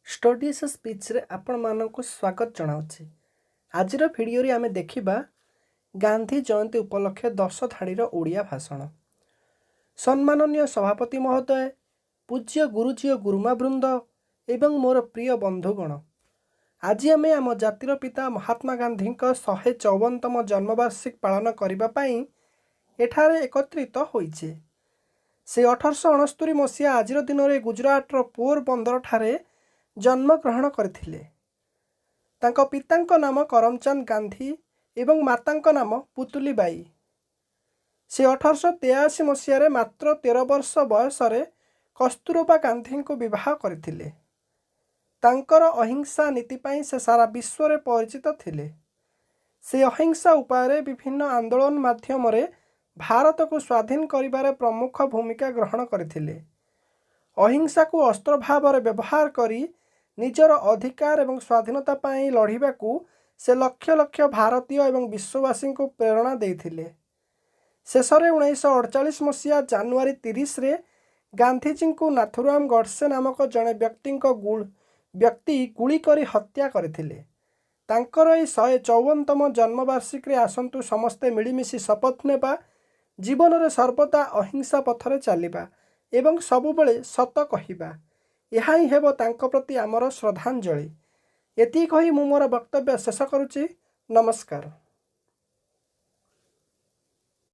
Studies speech रे आपण मानक स्वागत जनाऊे। आज भिडियो आमे देखिबा गांधी जयंती उपलक्षे 10 धाड़ीर ओडिया भाषण। सम्माननीय सभापति महोदय, पूज्य गुरुजी और गुरुमा वृंद एवं मोर प्रिय बंधुगण, आज आमे आम जातिर पिता महात्मा गांधी 154तम जन्मवार्षिक पालन करने एठारे एकत्रित होइछे। से 1869 मसीहा आज दिन में गुजरातर पोरबंदर ठारे जन्म ग्रहण करथिले। तांको पितांको नाम करमचंद गांधी एवं मातांको नाम पुतली बाई। से 1883 मसीह मात्र 13 वर्ष बयस कस्तूरबा गांधी को विवाह करथिले। तांकर अहिंसा नीति पाई से सारा विश्व रे परिचित थिले। से अहिंसा उपाय विभिन्न आंदोलन माध्यम भारत को स्वाधीन करिबारे प्रमुख भूमिका ग्रहण करथिले। अहिंसा को अस्त्र भाव व्यवहार करी निजर अधिकार एवं स्वाधीनता पाई लड़िबाकू से लक्ष लक्ष भारतीय एवं विश्ववासी को प्रेरणा देथिले। शेषरे 1948 मसीहा जानुआरी 30 रे गांधीजी को नाथुराम गडसे नामक जड़े व्यक्ति गुली करी हत्या करथिले। तांकर 154तम जन्मवार्षिक आसंतु समस्ते मिलमिशि शपथ नेबा, जीवन रे सर्वदा अहिंसा पथरे चलिबा एवं सबुबले सत कहिबा। यह ही हेबो तांको प्रति आमर श्रद्धांजलि। एति कही मु मोर वक्तव्य शेष करुछि। नमस्कार।